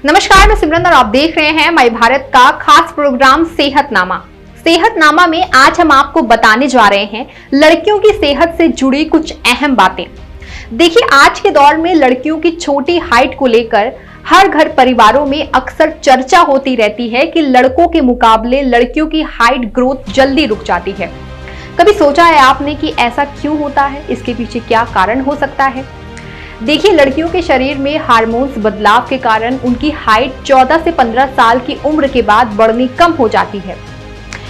नमस्कार, मैं सिमरन और आप देख रहे हैं माई भारत का खास प्रोग्राम सेहतनामा। सेहतनामा में आज हम आपको बताने जा रहे हैं लड़कियों की सेहत से जुड़ी कुछ अहम बातें। देखिए, आज के दौर में लड़कियों की छोटी हाइट को लेकर हर घर परिवारों में अक्सर चर्चा होती रहती है कि लड़कों के मुकाबले लड़कियों की हाइट ग्रोथ जल्दी रुक जाती है। कभी सोचा है आपने कि ऐसा क्यों होता है? इसके पीछे क्या कारण हो सकता है? देखिए, लड़कियों के शरीर में हार्मोन्स बदलाव के कारण उनकी हाइट 14 से 15 साल की उम्र के बाद बढ़नी कम हो जाती है।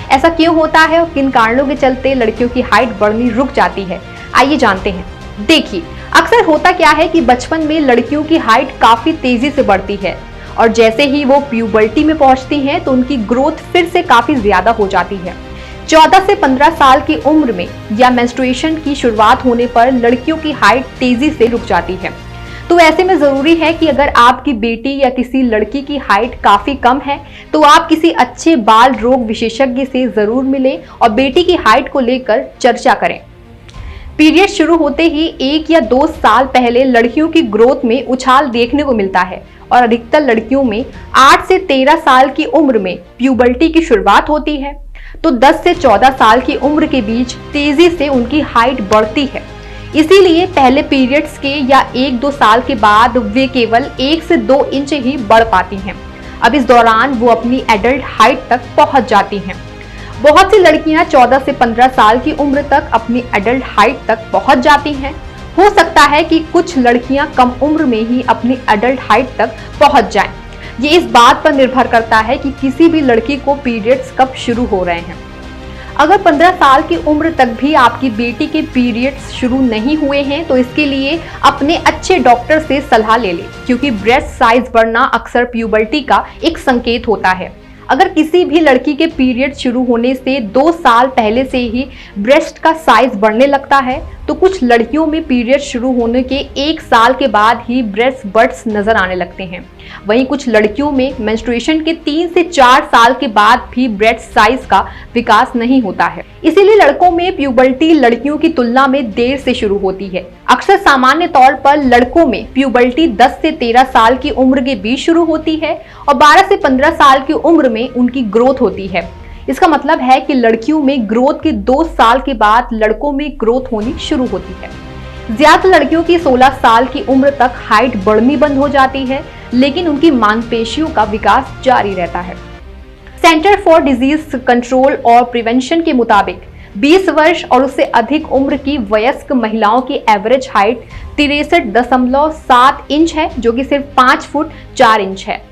ऐसा क्यों होता है और किन कारणों के चलते लड़कियों की हाइट बढ़नी रुक जाती है, आइए जानते हैं। देखिए, अक्सर होता क्या है कि बचपन में लड़कियों की हाइट काफी तेजी से बढ़ती है और जैसे ही वो प्यूबर्टी में पहुंचती हैं तो उनकी ग्रोथ फिर से काफी ज्यादा हो जाती है। 14 से 15 साल की उम्र में या मेंस्ट्रुएशन की शुरुआत होने पर लड़कियों की हाइट तेजी से रुक जाती है। तो ऐसे में जरूरी है कि अगर आपकी बेटी या किसी लड़की की हाइट काफी कम है तो आप किसी अच्छे बाल रोग विशेषज्ञ से जरूर मिलें और बेटी की हाइट को लेकर चर्चा करें। पीरियड शुरू होते ही 1 या 2 साल पहले लड़कियों की ग्रोथ में उछाल देखने को मिलता है और अधिकतर लड़कियों में 8 से 13 साल की उम्र में प्यूबर्टी की शुरुआत होती है, तो 10 से 14 साल की उम्र के बीच तेजी से उनकी हाइट बढ़ती है। इसीलिए पहले पीरियड्स के या 1-2 साल के बाद वे केवल 1 से 2 इंच ही बढ़ पाती हैं। अब इस दौरान वो अपनी एडल्ट हाइट तक पहुंच जाती हैं। बहुत सी लड़कियां 14 से 15 साल की उम्र तक अपनी एडल्ट हाइट तक पहुंच जाती हैं। हो सकता है कि कुछ लड़कियां कम उम्र में ही अपनी एडल्ट हाइट तक पहुंच जाएं। ये इस बात पर निर्भर करता है कि किसी भी लड़की को पीरियड्स कब शुरू हो रहे हैं। अगर 15 साल की उम्र तक भी आपकी बेटी के पीरियड्स शुरू नहीं हुए हैं तो इसके लिए अपने अच्छे डॉक्टर से सलाह ले लें, क्योंकि ब्रेस्ट साइज बढ़ना अक्सर प्यूबर्टी का एक संकेत होता है। अगर किसी भी लड़की के पीरियड शुरू होने से 2 साल पहले से ही ब्रेस्ट का साइज बढ़ने लगता है तो कुछ लड़कियों में पीरियड शुरू होने के 1 साल के बाद ही ब्रेस्ट बड्स नजर आने लगते हैं। वहीं कुछ लड़कियों में मेंस्ट्रुएशन के 3 से 4 साल के बाद भी ब्रेस्ट साइज का विकास नहीं होता है। इसीलिए लड़कों में प्यूबर्टी लड़कियों की तुलना में देर से शुरू होती है। अक्सर सामान्य तौर पर लड़कों में प्यूबर्टी 10 से 13 साल की उम्र के बीच शुरू होती है और 12 से 15 साल की उम्र में उनकी ग्रोथ होती है। इसका मतलब है कि लड़कियों में ग्रोथ के 2 साल के बाद लड़कों में ग्रोथ होनी शुरू होती है। ज्यादातर लड़कियों की 16 साल की उम्र तक हाइट बढ़नी बंद हो जाती है, लेकिन उनकी मांसपेशियों का विकास जारी रहता है। सेंटर फॉर डिजीज कंट्रोल और प्रिवेंशन के मुताबिक 20 वर्ष और उससे अधिक उम्र की वयस्क महिलाओं की एवरेज हाइट 63.7 इंच है, जो कि सिर्फ 5 फुट 4 इंच है।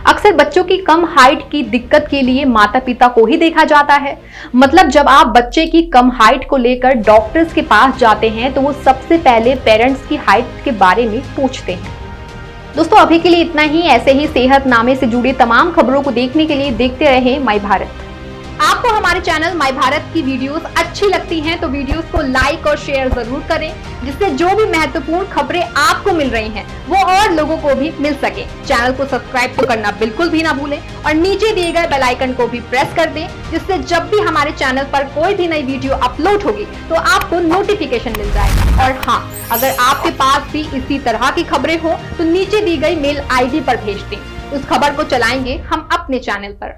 अक्सर बच्चों की कम हाइट की दिक्कत के लिए माता पिता को ही देखा जाता है। मतलब जब आप बच्चे की कम हाइट को लेकर डॉक्टर्स के पास जाते हैं तो वो सबसे पहले पेरेंट्स की हाइट के बारे में पूछते हैं। दोस्तों, अभी के लिए इतना ही। ऐसे ही सेहतनामे से जुड़ी तमाम खबरों को देखने के लिए देखते रहें माई भारत। आपको हमारे चैनल माई भारत की वीडियोस अच्छी लगती हैं तो वीडियोस को लाइक और शेयर जरूर करें, जिससे जो भी महत्वपूर्ण खबरें आपको मिल रही हैं वो और लोगों को भी मिल सके। चैनल को सब्सक्राइब तो करना बिल्कुल भी ना भूलें और नीचे दिए गए बेल आइकन को भी प्रेस कर दें, जिससे जब भी हमारे चैनल पर कोई भी नई वीडियो अपलोड होगी तो आपको नोटिफिकेशन मिल जाएगा। और हाँ, अगर आपके पास भी इसी तरह की खबरें हो तो नीचे दी गई मेल ID पर भेज दें। उस खबर को चलाएंगे हम अपने चैनल पर।